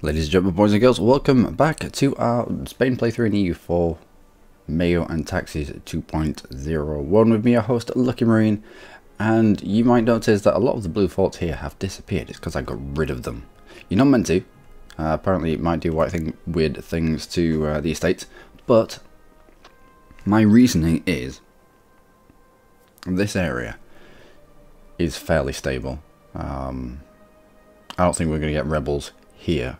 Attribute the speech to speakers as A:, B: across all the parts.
A: Ladies and gentlemen, boys and girls, welcome back to our Spain playthrough in EU4 MEIOU and Taxes 2.01 with me, your host, Luckymarine. And you might notice that a lot of the blue forts here have disappeared. It's because I got rid of them. You're not meant to. Apparently it might do weird things to the estates, but my reasoning is this area is fairly stable. I don't think we're going to get rebels here.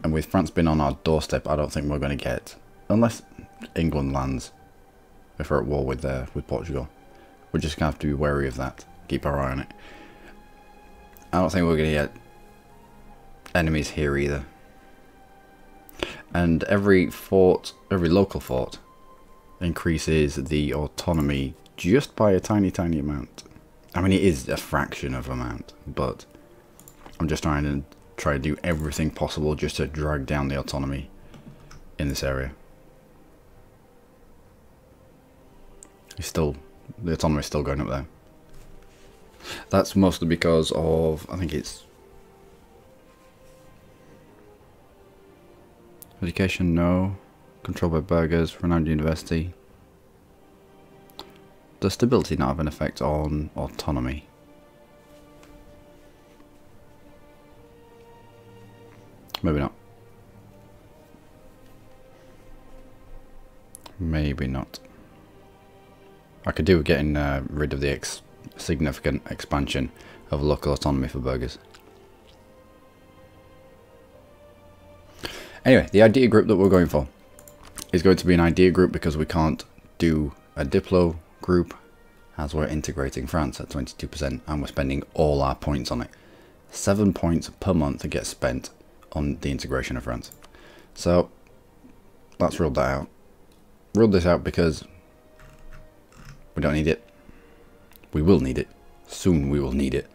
A: And with France being on our doorstep, I don't think we're going to get, unless England lands, if we're at war with Portugal. We're just going to have to be wary of that. Keep our eye on it. I don't think we're going to get enemies here either. And every local fort increases the autonomy just by a tiny amount. I mean, it is a fraction of amount, but I'm just trying to do everything possible just to drag down the autonomy in this area. The autonomy is still going up there. That's mostly because of, I think it's education, no. Controlled by burghers, renowned university. Does stability not have an effect on autonomy? Maybe not. Maybe not. I could do with getting rid of the significant expansion of local autonomy for burghers. Anyway, the idea group that we're going for is going to be an idea group because we can't do a Diplo group as we're integrating France at 22% and we're spending all our points on it. 7 points per month that gets spent on the integration of France. So let's rule that out. Rule this out because we don't need it. We will need it. Soon we will need it.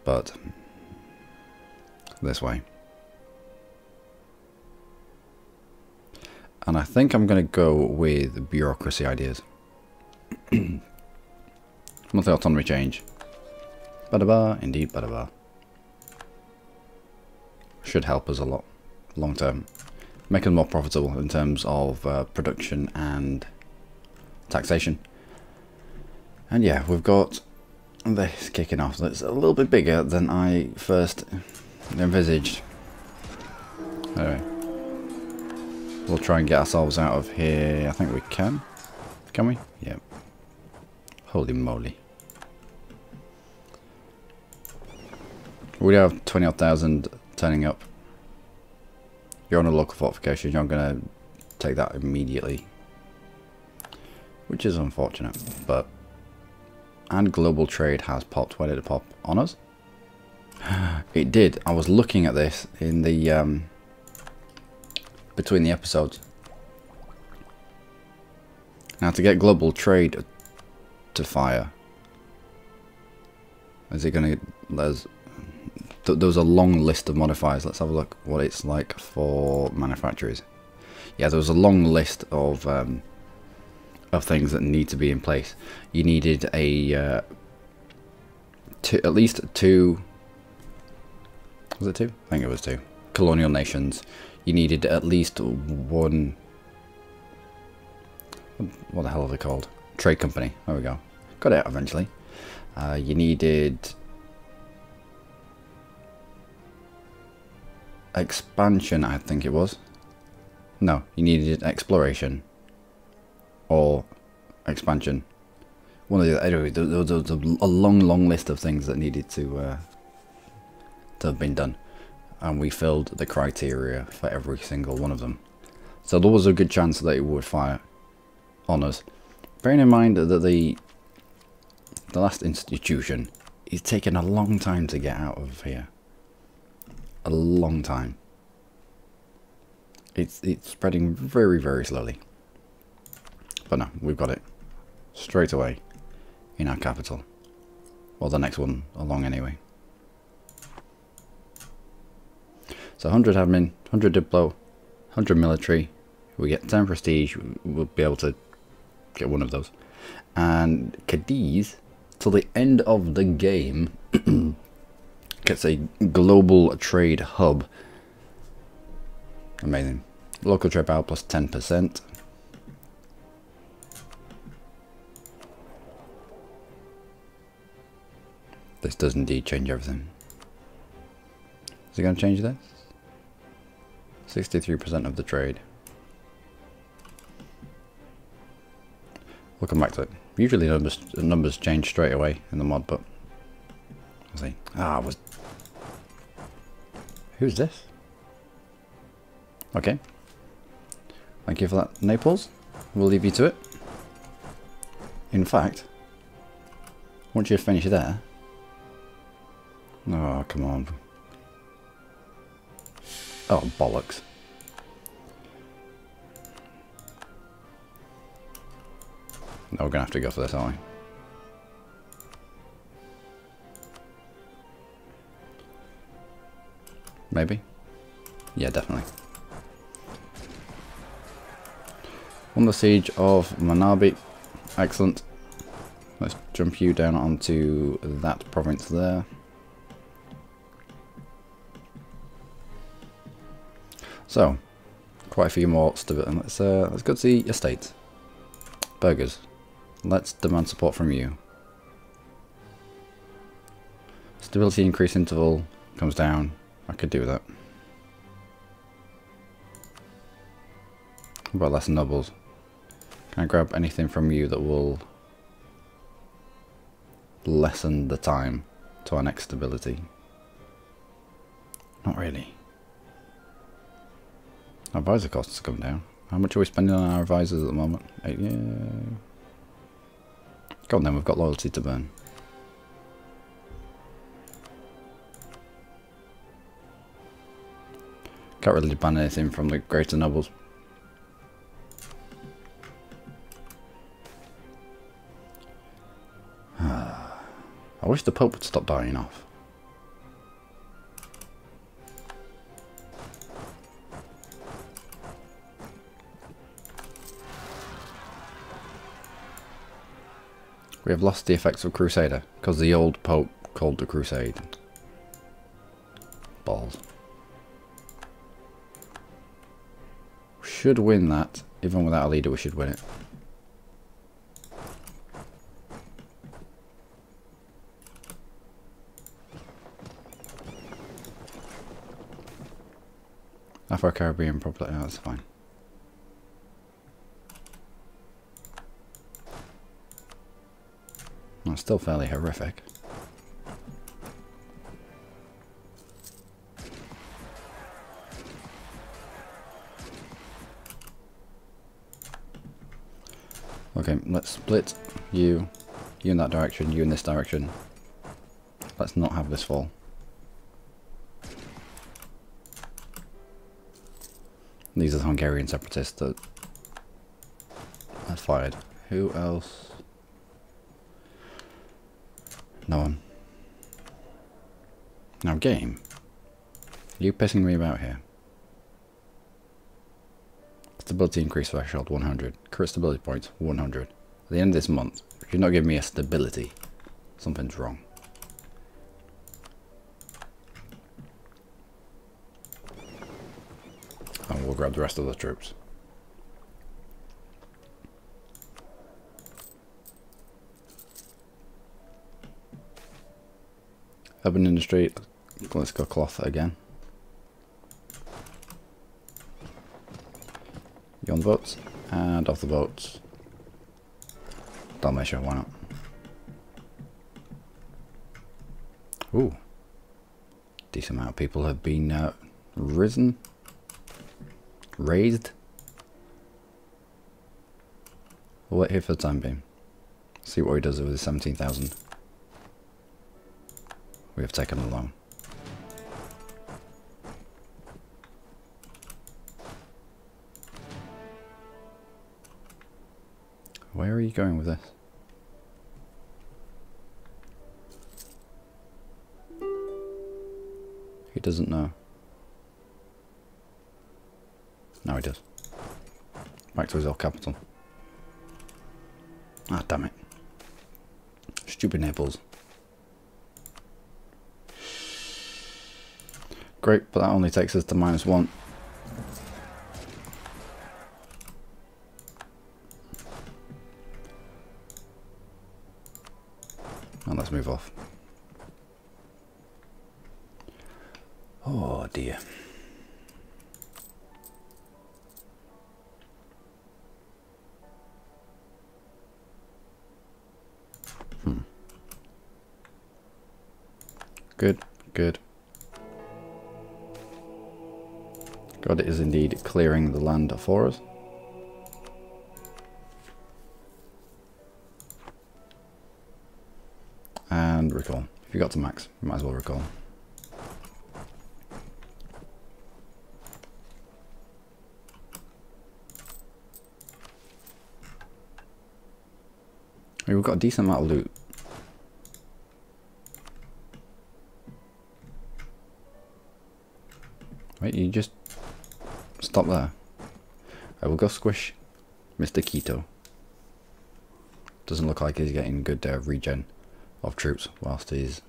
A: But this way. And I think I'm going to go with bureaucracy ideas. Monthly autonomy change. Badaba, indeed, badaba. Should help us a lot long term, make us more profitable in terms of production and taxation. And yeah, we've got this kicking off. That's a little bit bigger than I first envisaged. Anyway, we'll try and get ourselves out of here. I think we can we? Yeah. Holy moly, we have 20,000 turning up. You're on a local fortification, you're going to take that immediately, which is unfortunate. But and global trade has popped. Where did it pop? On us? It did. I was looking at this in the between the episodes. Now to get global trade to fire, is it going to let us? There was a long list of modifiers. Let's have a look what it's like for manufacturers. Yeah, there was a long list of things that need to be in place. You needed at least two. Was it two? I think it was two. Colonial nations. You needed at least one. What the hell are they called? Trade company. There we go. Got it out eventually. You needed expansion, I think it was. No, you needed exploration or expansion. One of the anyway, there was a long list of things that needed to have been done, and we filled the criteria for every single one of them. So there was a good chance that it would fire on us. Bearing in mind that the last institution is taking a long time to get out of here. A long time. It's spreading very slowly. But no, we've got it straight away in our capital. Well, the next one along anyway. So 100 admin, 100 diplo, 100 military. We get 10 prestige. We'll be able to get one of those. And Cadiz, till the end of the game, Gets a global trade hub. Amazing. Local trade power plus 10%. This does indeed change everything. Is it going to change this? 63% of the trade. We'll come back to it. Usually numbers change straight away in the mod, but we'll see. Who's this? Okay. Thank you for that, Naples. We'll leave you to it. In fact, once you finish there... Oh, come on. Oh, bollocks. No, we're going to have to go for this, aren't we? Maybe? Yeah, definitely. Won the siege of Manabi. Excellent. Let's jump you down onto that province there. So, quite a few more stability. Let's go to the estates. Burgers. Let's demand support from you. Stability increase interval comes down. I could do that. What about less nobles? Can I grab anything from you that will lessen the time to our next stability? Not really. Our advisor costs have come down. How much are we spending on our advisors at the moment? 8, yeah. Go on then, we've got loyalty to burn. Can't really ban anything from the greater nobles. I wish the Pope would stop dying off. We have lost the effects of Crusader, because the old Pope called the Crusade. Balls. We should win that. Even without a leader, we should win it. Afro-Caribbean probably, no, that's fine. Well, it's still fairly horrific. Okay, let's split you in that direction, you in this direction. Let's not have this fall. These are the Hungarian separatists that are fired. Who else? No one. Now game. Are you pissing me about here? Stability increase threshold 100. Current stability points 100. At the end of this month, if you're not giving me a stability, something's wrong. And we'll grab the rest of the troops. Urban industry, let's go cloth again. You on the boats, and off the boats. Dalmatia, why not? Ooh. Decent amount of people have been raised. We'll wait here for the time being. See what he does with his 17,000. We have taken along. Where are you going with this? He doesn't know. Now he does. Back to his old capital. Ah, damn it. Stupid Naples. Great, but that only takes us to -1. And let's move off. Oh dear. Good, good. God, it is indeed clearing the land for us. And recall. If you got to max, you might as well recall. Hey, we've got a decent amount of loot. Wait, you just stop there. I will go squish Mr. Keto. Doesn't look like he's getting good regen of troops whilst he's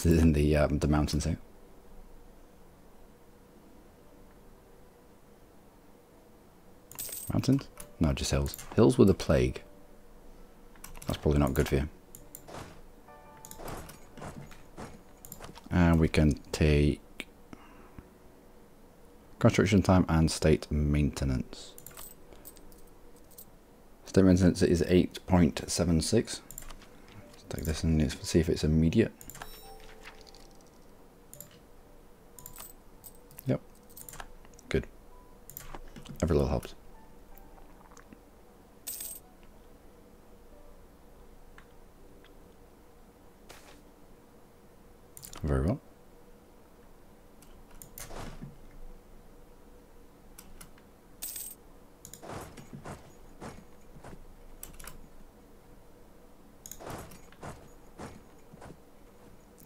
A: in the mountains here. Mountains? No, just hills. Hills with a plague. That's probably not good for you. And we can take construction time and state maintenance. State maintenance is 8.76. Let's take this and see if it's immediate. Yep. Good. Every little helps. Very well.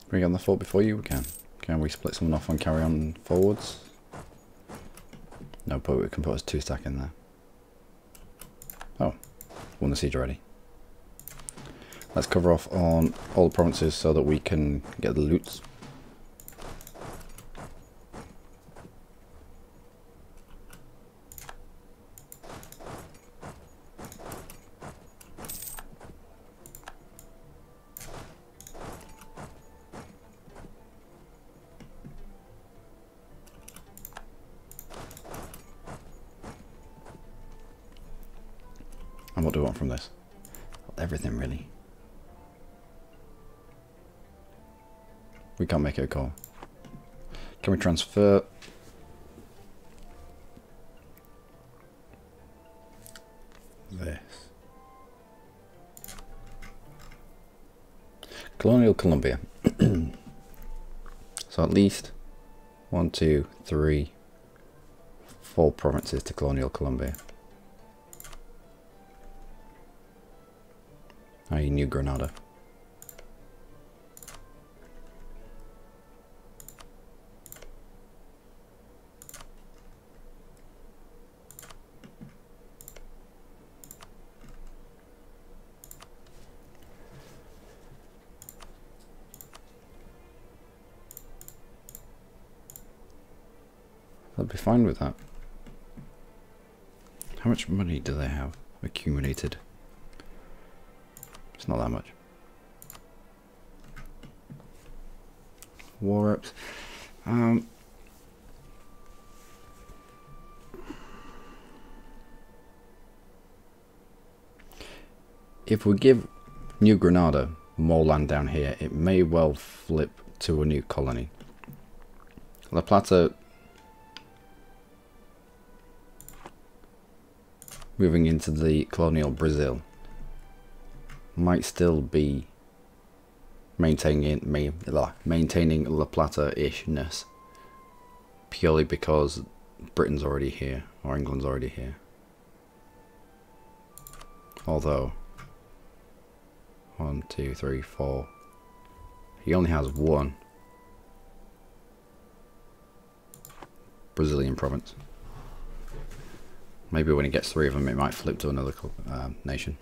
A: Bring on the fort before you? We can. Can we split someone off and carry on forwards? No, but we can put us 2 stack in there. Oh, won the siege already. Let's cover off on all the provinces so that we can get the loots. And what do we want from this? Everything, really. We can't make it a call. Can we transfer? This. Colonial Columbia. So at least 1, 2, 3, 4 provinces to Colonial Columbia. i.e. New Granada. I'll be fine with that. How much money do they have accumulated? It's not that much. War reps. If we give New Granada more land down here, it may well flip to a new colony. La Plata moving into the colonial Brazil might still be maintaining La Plata-ishness purely because Britain's already here or England's already here. Although 1, 2, 3, 4, he only has 1 Brazilian province. Maybe when he gets 3 of them, it might flip to another nation.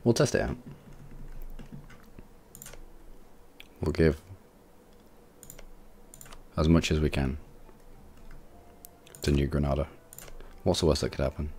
A: We'll test it out. We'll give as much as we can to New Granada. What's the worst that could happen?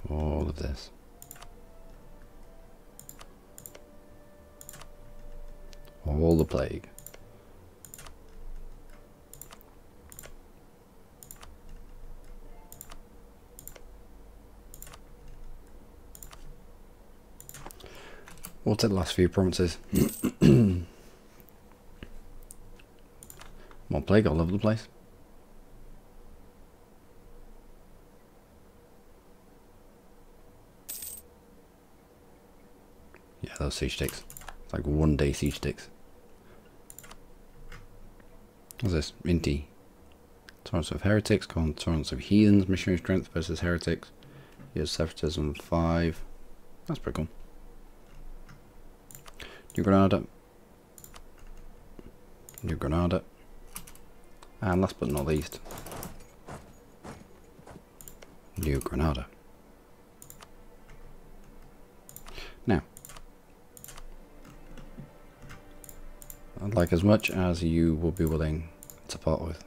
A: All of this. All the plague. We'll take the last few provinces. More plague all over the place. Yeah, those siege ticks. It's like 1 day siege ticks. What's this? Inti. Tolerance of heretics, tolerance of heathens, missionary strength versus heretics. Here's separatism 5. That's pretty cool. New Granada. New Granada. And last but not least, New Granada. Now, I'd like as much as you will be willing to part with.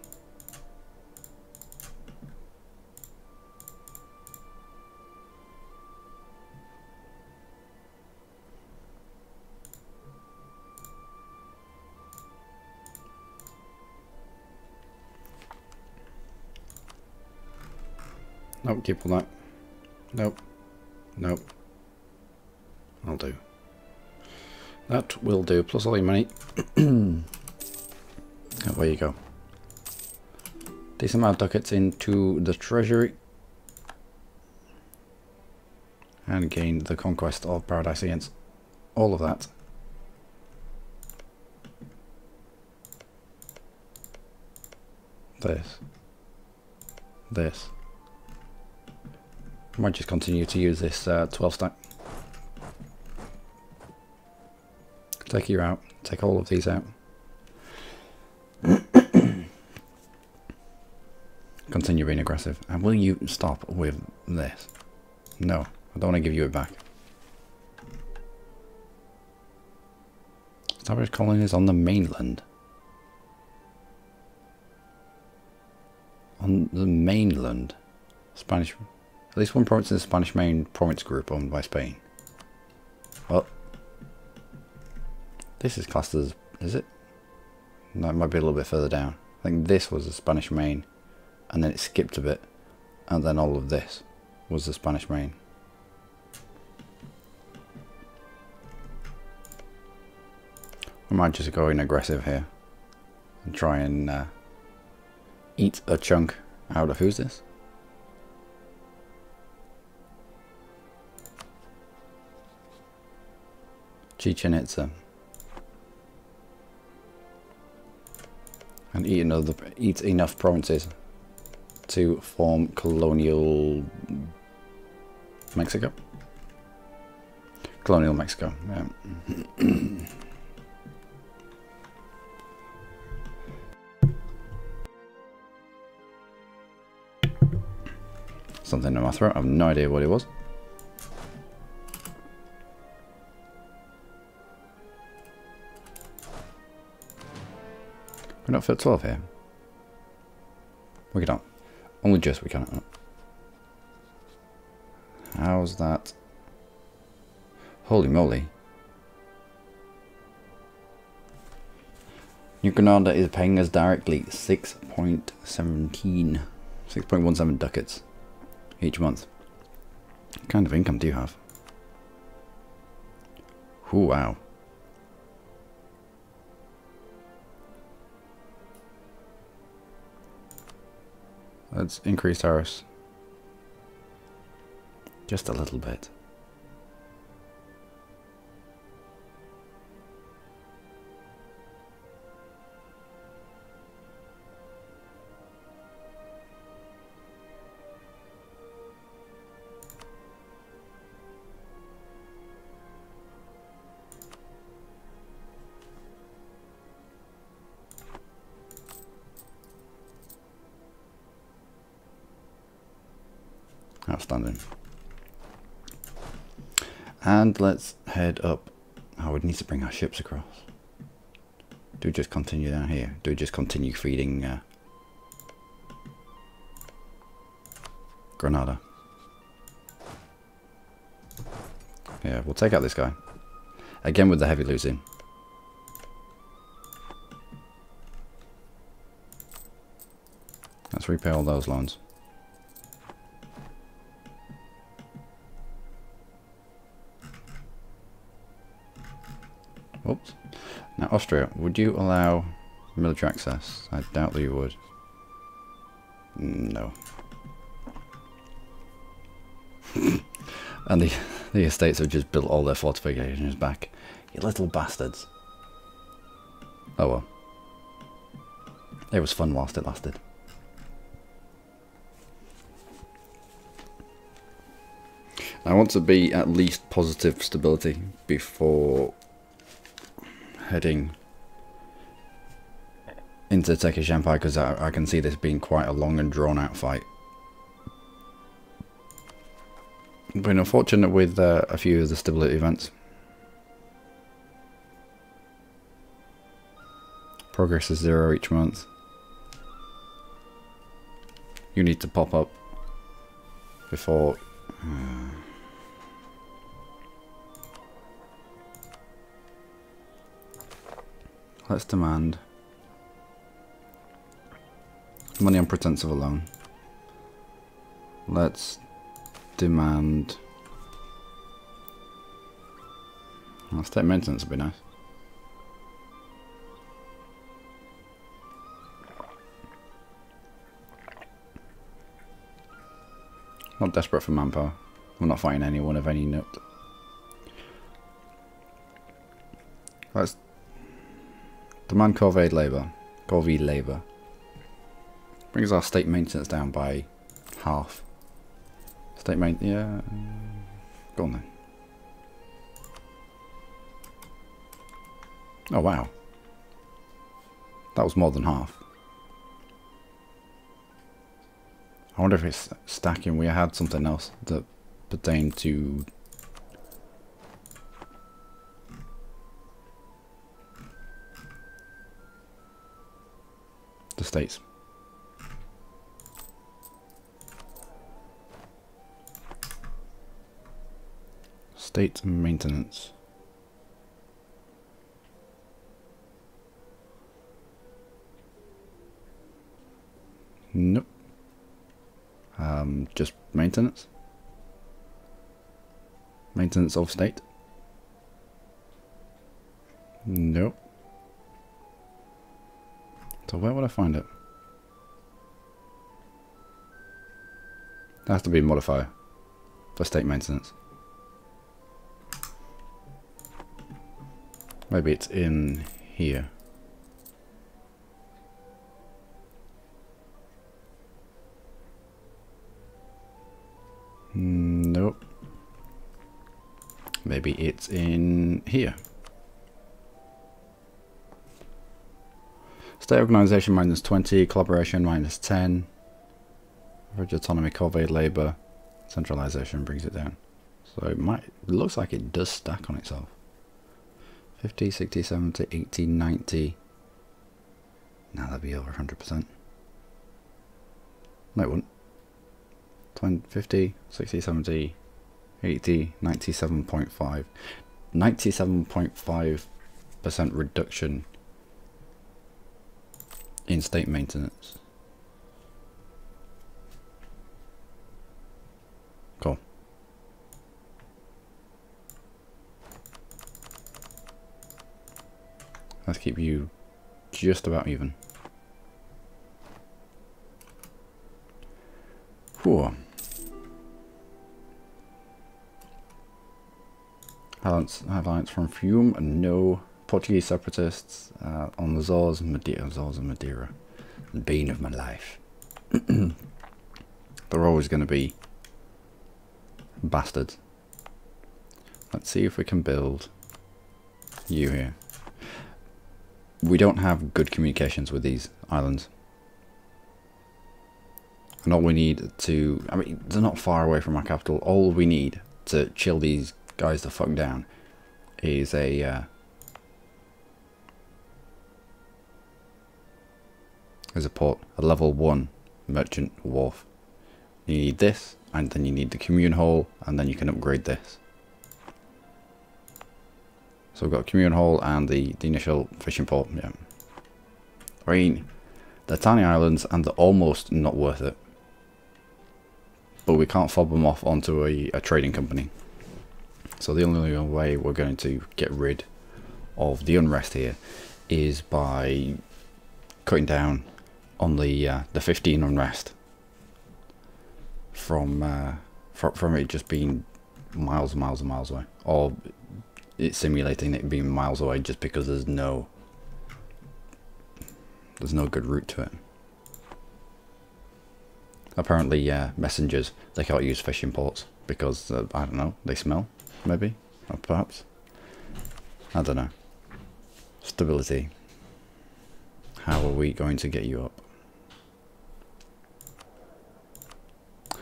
A: Nope, keep all that. Nope. Nope. I'll do. That will do, plus all your money. Away you go. Decent amount of ducats into the treasury. And gain the conquest of Paradise against all of that. This. I might just continue to use this 12 stack. Take you out. Take all of these out. Continue being aggressive. And will you stop with this? No, I don't want to give you it back. Establish colonies on the mainland. On the mainland. Spanish. At least one province in the Spanish main province group owned by Spain. Well, this is classed as, is it? No, it might be a little bit further down. I think this was the Spanish main, and then it skipped a bit, and then all of this was the Spanish main. I might just go in aggressive here and try and eat a chunk out of, who's this? Chichen Itza. And eat enough provinces to form colonial Mexico. Colonial Mexico, yeah. Something in my throat, I have no idea what it was. We're not fit 12 here. We can't. Only just we cannot. How's that? Holy moly. New Granada is paying us directly 6.17 ducats each month. What kind of income do you have? Ooh, wow. Let's increase ours just a little bit. Outstanding. And let's head up. Oh, we need to bring our ships across. Do we just continue down here? Do we just continue feeding Granada? Yeah, we'll take out this guy. Again with the heavy losing. Let's repay all those loans. Oops. Now Austria, would you allow military access? I doubt that you would. No. And the estates have just built all their fortifications back. You little bastards. Oh well. It was fun whilst it lasted. I want to be at least positive stability before heading into the Turkish Empire, because I can see this being quite a long and drawn out fight. Been unfortunate with a few of the stability events. Progress is 0 each month. You need to pop up before... Let's demand money on pretense of a loan. Let's demand... Well, state maintenance would be nice. Not desperate for manpower. We're not fighting anyone of any note. Let's demand corvée labour. Brings our state maintenance down by half. State maintenance, yeah. Go on then. Oh wow. That was more than half. I wonder if it's stacking. We had something else that pertained to the states. State maintenance. Nope. Just maintenance. Maintenance of state. Nope. So where would I find it? There has to be a modifier for state maintenance. Maybe it's in here. Nope. Maybe it's in here. State organization -20, collaboration -10, average autonomy, corvée labour, centralization brings it down. So it looks like it does stack on itself. 50, 60, 70, 80, 90. Now that'd be over 100%. No, it wouldn't. 20, 50, 60, 70, 80, 97.5. 97.5% reduction in state maintenance. Cool. Let's keep you just about even. Whew. Alliance from Fiume, no. Portuguese separatists on the Azores and Madeira. The bane of my life. They're always going to be bastards. Let's see if we can build you here. We don't have good communications with these islands. And all we need to, I mean, they're not far away from our capital. All we need to chill these guys the fuck down is a port, a level 1 merchant wharf. You need this, and then you need the commune hall, and then you can upgrade this. So we've got a commune hall and the initial fishing port. Yeah, I mean, they're tiny islands and they're almost not worth it, but we can't fob them off onto a trading company. So the only way we're going to get rid of the unrest here is by cutting down on the 15 unrest from it just being miles and miles and miles away, or it's simulating it being miles away just because there's no good route to it. Apparently, messengers, they can't use fishing ports because I don't know, they smell, maybe, or perhaps, I don't know. Stability. How are we going to get you up?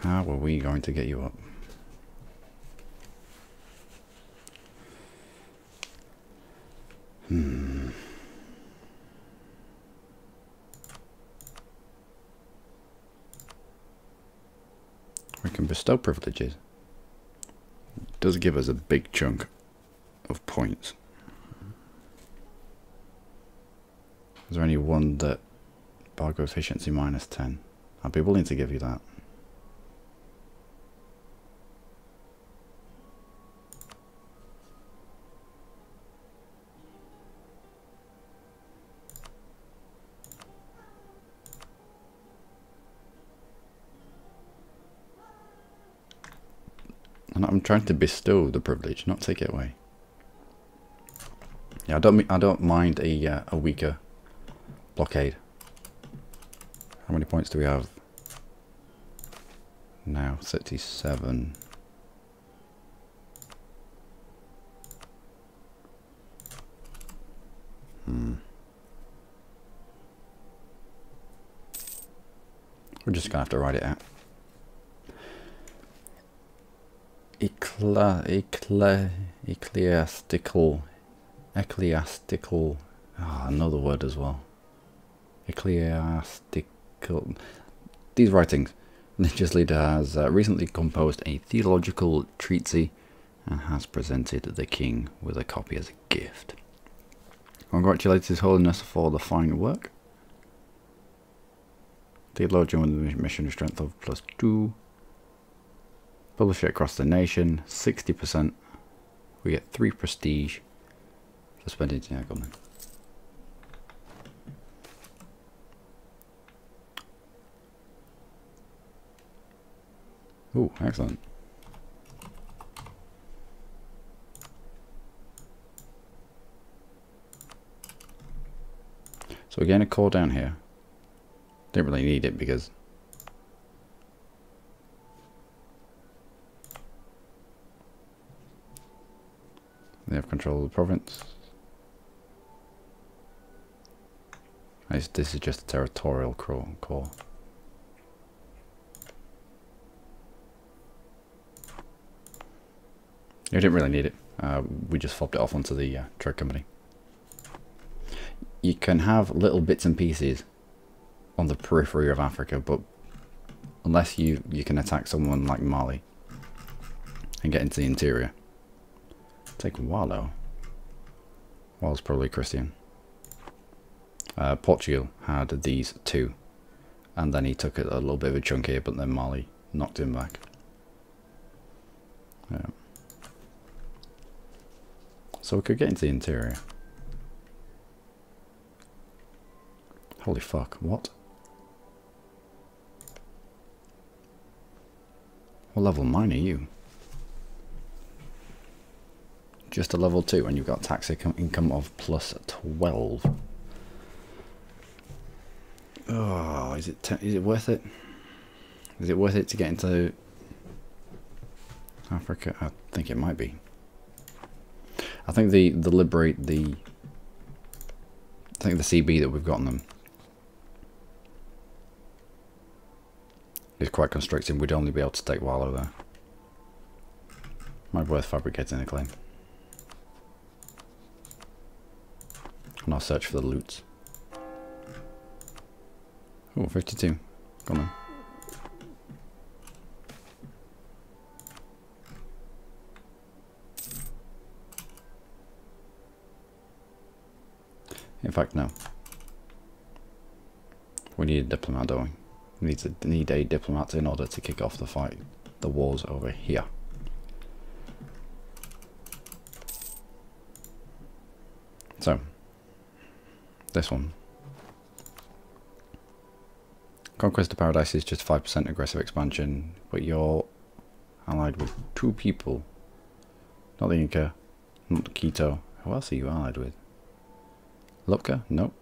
A: How are we going to get you up? We can bestow privileges. It does give us a big chunk of points. Is there any one that Bargo efficiency -10? I'd be willing to give you that. And I'm trying to bestow the privilege, not take it away. Yeah, I don't mind a weaker blockade. How many points do we have now? 67. We're just gonna have to write it out. Ecclesiastical, another word as well. Ecclesiastical. These writings. Religious leader has recently composed a theological treatise and has presented the king with a copy as a gift. Congratulates His Holiness for the fine work. Theologian with a mission strength of +2. Publish it across the nation. 60%. We get 3 prestige for spending. Yeah, go on. Ooh, excellent. So we're getting a core down here. Don't really need it because they have control of the province. This is just a territorial core. We didn't really need it. We just fobbed it off onto the trade company. You can have little bits and pieces on the periphery of Africa, but unless you can attack someone like Mali and get into the interior. Take Wallo. Wall's probably Christian. Portugal had these 2, and then he took a little bit of a chunk here, but then Mali knocked him back. So we could get into the interior. Holy fuck, what? What level mine are you? Just a level 2 and you've got tax income of +12. Oh, is it worth it? Is it worth it to get into Africa? I think it might be. I think the CB that we've got on them is quite constricting. We'd only be able to take Wallow there. Might be worth fabricating a claim. And I'll search for the loot. Oh, 52. Come on. In fact, no. We need a diplomat, don't we? We need a diplomat in order to kick off the fight, the wars over here. So, this one. Conquest of Paradise is just 5% aggressive expansion, but you're allied with 2 people. Not the Inca, not Quito. Who else are you allied with? Lupka? Nope.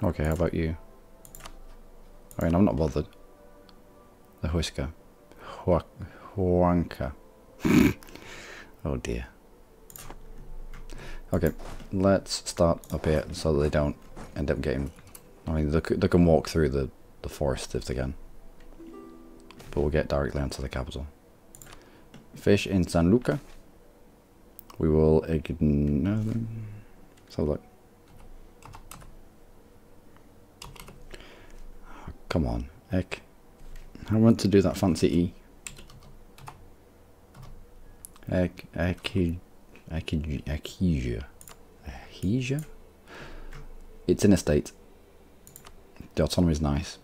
A: Okay, how about you? I mean, I'm not bothered. The Huesca. Huanca. Oh dear. Okay, let's start up here so that they don't end up getting... I mean, they can walk through the forest if they can. But we'll get directly onto the capital. Fish in San Luca. We will ignore them. So look. Oh, come on, Ek. I want to do that fancy E. Ekija. It's in a state. The autonomy is nice.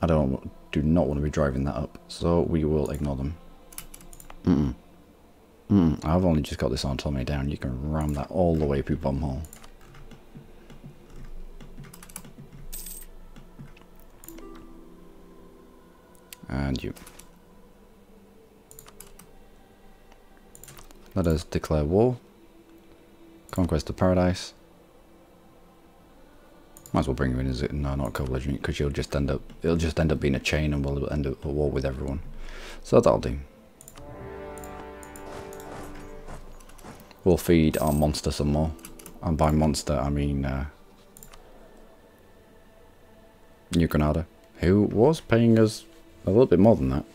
A: I do not want to be driving that up, so we will ignore them. I've only just got this autonomy down. You can ram that all the way through Bomb Hole. And you. Let us declare war. Conquest of Paradise. Might as well bring you in as it. No, not co-belligerent, because it'll just end up being a chain, and we'll end up at war with everyone. So that'll do. We'll feed our monster some more, and by monster I mean New Granada, who was paying us a little bit more than that.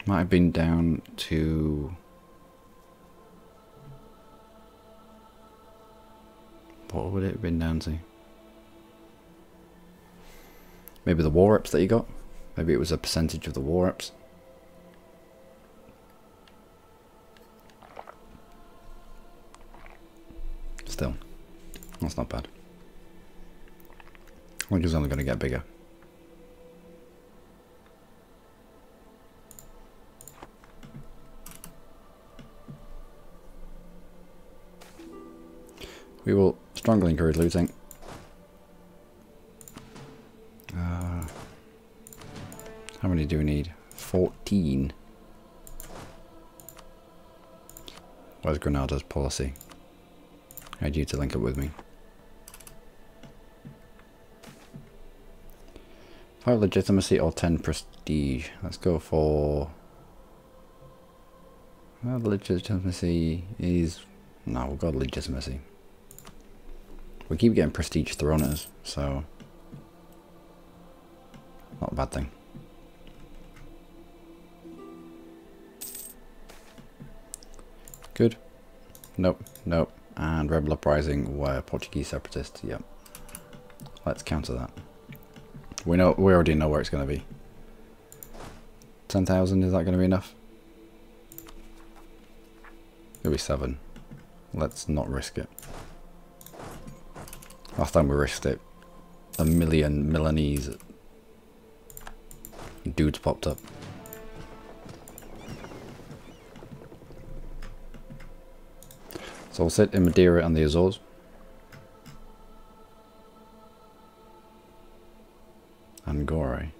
A: Might have been down to... what would it have been down to? Maybe the war reps that you got? Maybe it was a percentage of the war reps. Still, that's not bad. I think it's only going to get bigger. We will strongly encourage looting. How many do we need? 14. Where's Granada's policy? I need you to link up with me. 5 legitimacy or 10 prestige. Let's go for... well, legitimacy is... no, we'll go legitimacy. We keep getting prestige thrown at us, so... not a bad thing. Good. Nope, nope. And rebel uprising were Portuguese separatists. Yep. Let's counter that. We already know where it's going to be. 10,000, is that going to be enough? It'll be 7. Let's not risk it. Last time we risked it, a million Milanese dudes popped up. So we'll sit in Madeira and the Azores. And Gore.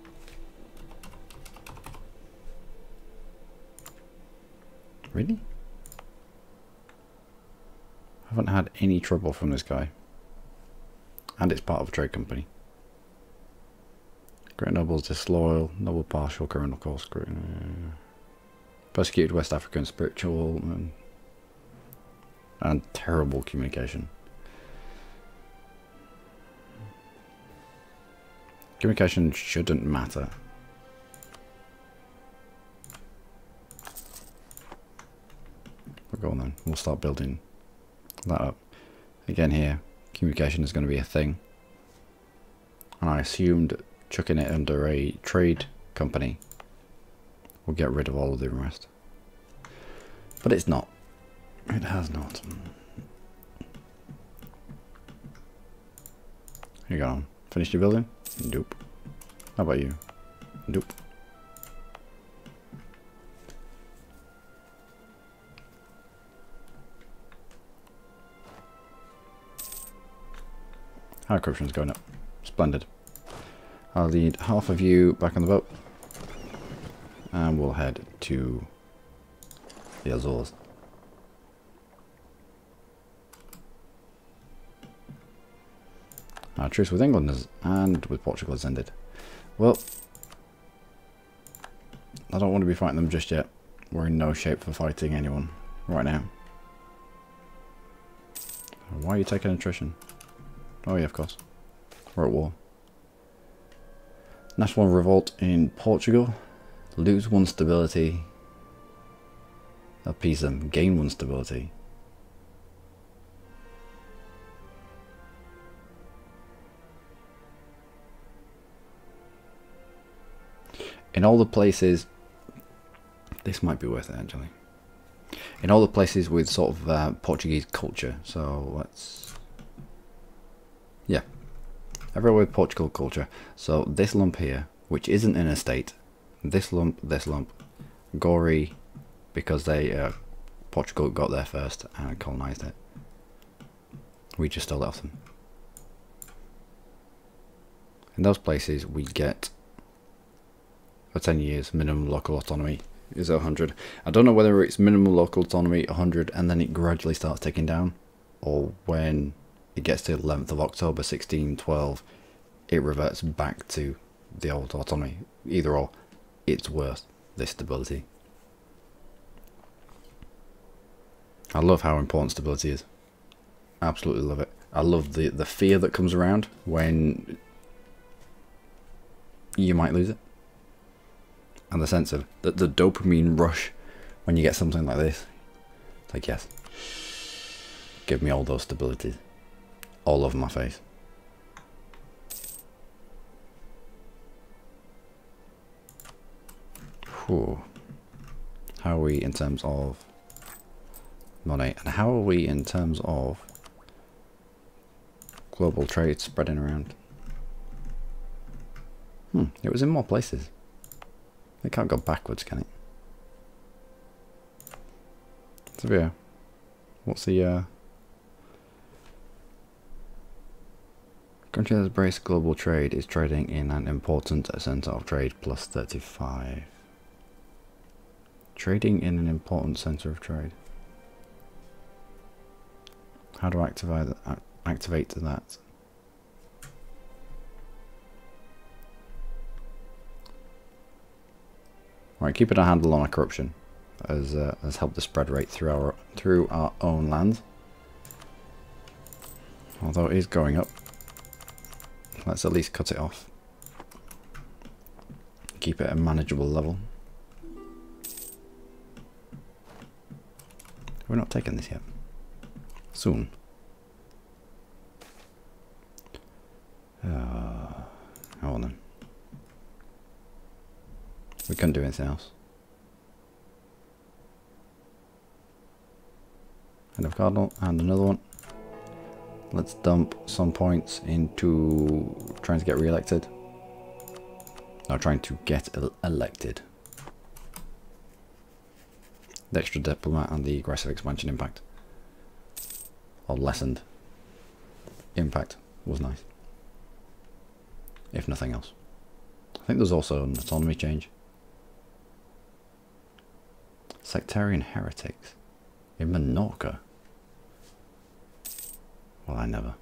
A: Really? I haven't had any trouble from this guy. And it's part of a trade company. Great nobles disloyal, noble partial, criminal course, persecuted West African spiritual and terrible communication. Communication shouldn't matter. We'll go on then. We'll start building that up. Again here, communication is going to be a thing. And I assumed chucking it under a trade company will get rid of all of the rest. But it's not. It has not. Here you go. Finished your building? Nope. How about you? Nope. Our corruption's going up. Splendid. I'll lead half of you back on the boat. And we'll head to the Azores. Our truce with England and with Portugal has ended. Well, I don't want to be fighting them just yet. We're in no shape for fighting anyone right now. Why are you taking attrition? Oh yeah, of course. We're at war. National revolt in Portugal. Lose 1 stability. Appease them. Gain 1 stability. In all the places, this might be worth it actually. In all the places with sort of Portuguese culture, so let's, yeah, everywhere with Portugal culture. So this lump here, which isn't in a state, this lump, gory, because they Portugal got there first and colonized it. We just stole it off them. In those places, we get for 10 years minimum local autonomy is 100. I don't know whether it's minimum local autonomy 100 and then it gradually starts ticking down, or when it gets to the 11th of October 1612 it reverts back to the old autonomy. Either or, it's worth this stability. I love how important stability is. Absolutely love it. I love the fear that comes around when you might lose it. And the sense of the dopamine rush when you get something like this. It's like, yes, give me all those stabilities all over my face. Whew. How are we in terms of money, and how are we in terms of global trade spreading around? It was in more places. It can't go backwards, can it? So yeah, what's the country that's embraced global trade is trading in an important centre of trade plus 35. Trading in an important centre of trade. How do I activate that? Right, keeping a handle on our corruption has helped the spread rate through our own land. Although it is going up, let's at least cut it off. Keep it at a manageable level. We're not taking this yet. Soon. Hold on then. We couldn't do anything else. End of Cardinal, and another one. Let's dump some points into trying to get re-elected. No, trying to get elected. The extra diplomat and the aggressive expansion impact, or lessened impact, was nice. If nothing else. I think there's also an autonomy change. Sectarian heretics in Menorca. Well, I never.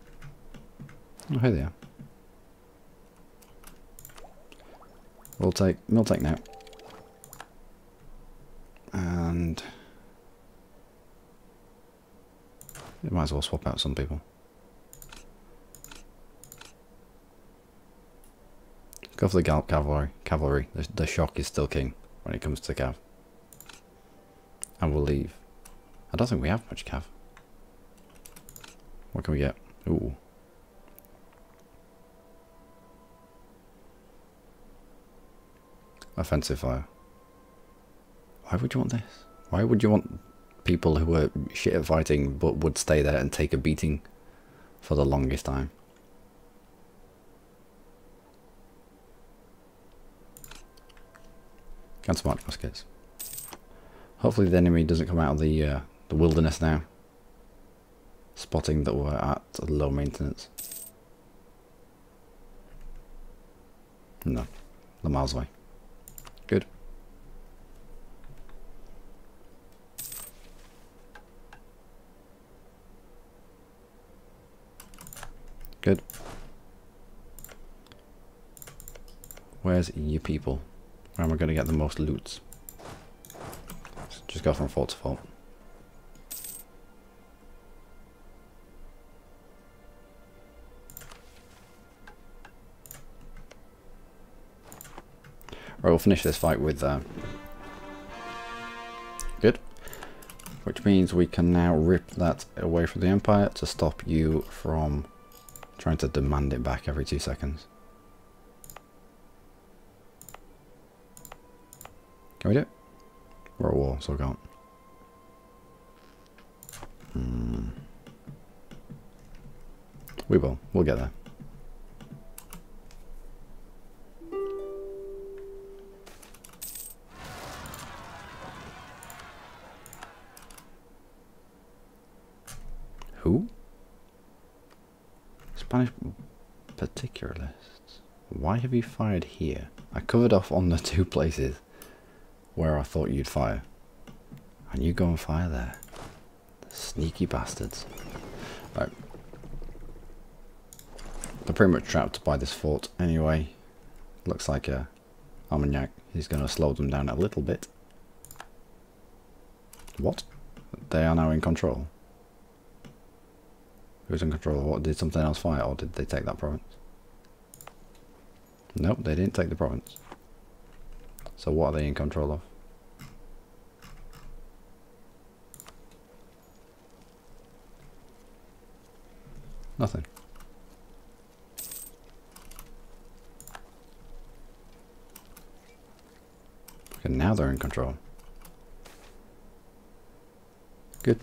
A: Oh, here they are. We'll take now. And we might as well swap out some people. Go for the cavalry. Cavalry. The shock is still king when it comes to cav. And we'll leave. I don't think we have much cav. What can we get? Ooh. Offensive fire. Why would you want this? Why would you want people who were shit at fighting but would stay there and take a beating for the longest time? Cancel march muskets. Hopefully the enemy doesn't come out of the wilderness now. Spotting that we're at low maintenance. No, they're miles away. Good. Good. Where's your people? Where am I going to get the most loots? Just go from fort to fort. Right, we'll finish this fight with good. Which means we can now rip that away from the Empire to stop you from trying to demand it back every 2 seconds. Can we do it? We're at war, so we can't. We will. We'll get there. Who? Spanish particularists. Why have you fired here? I covered off on the 2 places where I thought you'd fire. And you go and fire there. Sneaky bastards. Right. They're pretty much trapped by this fort anyway. Looks like Armagnac is going to slow them down a little bit. What? They are now in control. Who's in control? What, did something else fire, or did they take that province? Nope, they didn't take the province. So what are they in control of? Nothing. Okay, now they're in control. Good.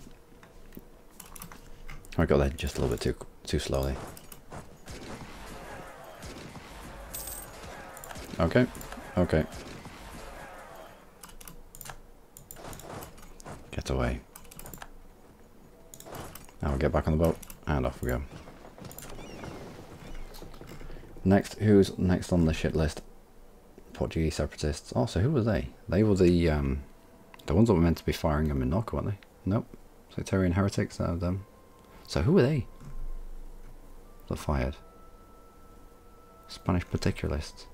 A: I got there just a little bit too slowly. Okay, okay. Get away. Now we'll get back on the boat and off we go. Next, who's next on the shit list? Portuguese separatists. Oh, so who were they? They were the ones that were meant to be firing in Minorca, weren't they? Nope. Sectarian heretics, that was them. So who were they that fired? Spanish particularists.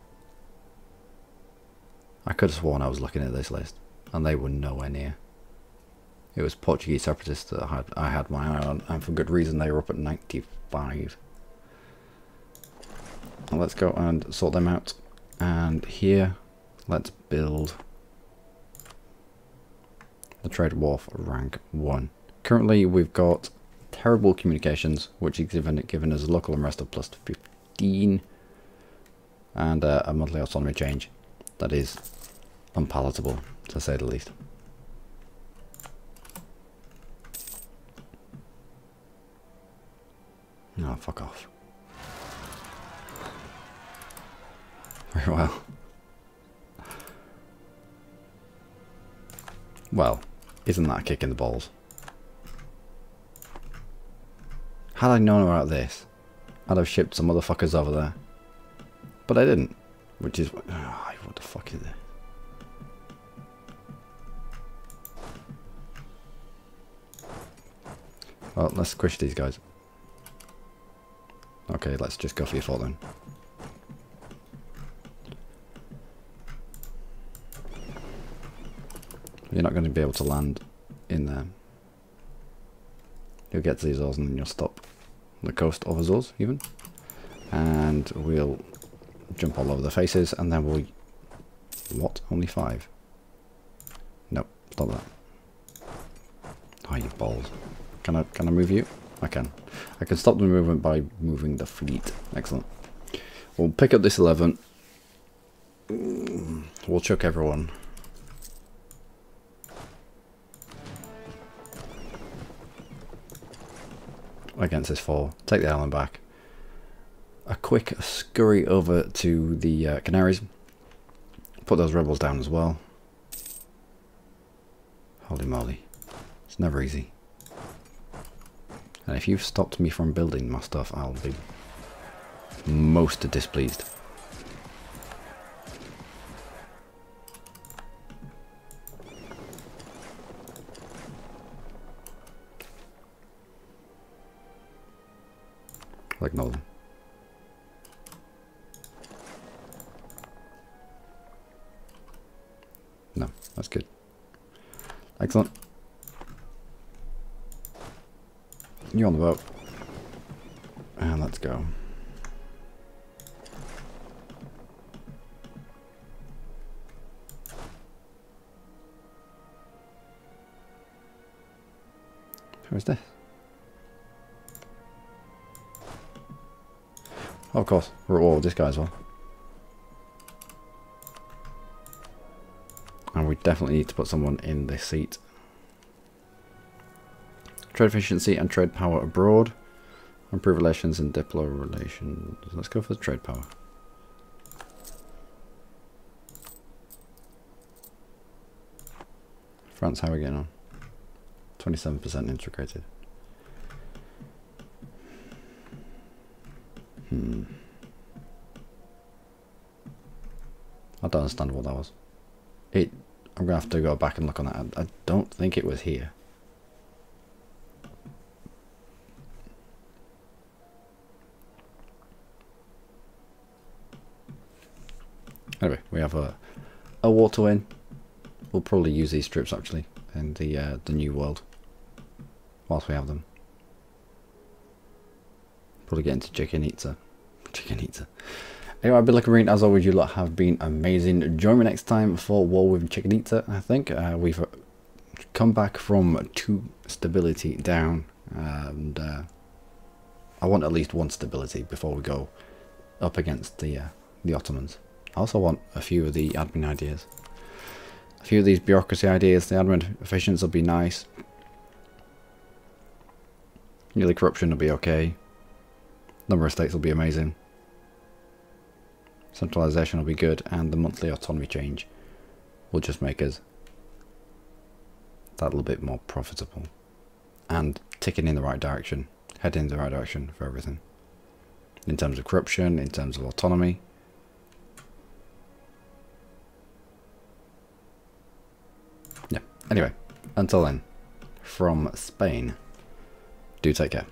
A: I could have sworn I was looking at this list, and they were nowhere near. It was Portuguese separatists that I had my eye on, and for good reason. They were up at 95. Well, let's go and sort them out. And here, let's build the trade wharf rank 1. Currently, we've got terrible communications, which is given us a local unrest of plus 15, and a monthly autonomy change that is unpalatable, to say the least. Oh, fuck off. Very well. Well, isn't that a kick in the balls? Had I known about this, I'd have shipped some motherfuckers over there. But I didn't. Which is... Oh, what the fuck is it? Well, let's squish these guys. Okay, let's just go for your fort then. You're not going to be able to land in there. You'll get to the Azores and then you'll stop the coast of Azores even. And we'll jump all over the faces, and then we'll... What? Only 5? Nope, stop that. Oh, you balls. Can I move you? I can. I can stop the movement by moving the fleet. Excellent. We'll pick up this 11. We'll chuck everyone. Against this 4. Take the island back. A quick scurry over to the Canaries. Put those rebels down as well. Holy moly. It's never easy. And if you've stopped me from building my stuff, I'll be most displeased. Like no. No, that's good. Excellent. You're on the boat. And let's go. Who is this? Oh, of course, we're at war with this guy as well. And we definitely need to put someone in this seat. Trade efficiency and trade power abroad. Improve relations and diplo relations. Let's go for the trade power. France, how are we getting on? 27% integrated. I don't understand what that was. I'm going to have to go back and look on that. I don't think it was here. Anyway, we have a war to win. We'll probably use these troops actually in the new world whilst we have them. Probably get into Chicken Eater. Anyway, I've been Luckymarine. As always, you lot have been amazing. Join me next time for War with Chicken Eater. I think we've come back from 2 stability down, and I want at least 1 stability before we go up against the Ottomans. I also want a few of the admin ideas. A few of these bureaucracy ideas. The admin efficiency will be nice. Yearly corruption will be okay. Number of states will be amazing. Centralization will be good, and the monthly autonomy change will just make us that little bit more profitable and ticking in the right direction, heading in the right direction for everything. In terms of corruption, in terms of autonomy. Yeah. Anyway, until then, from Spain, do take care.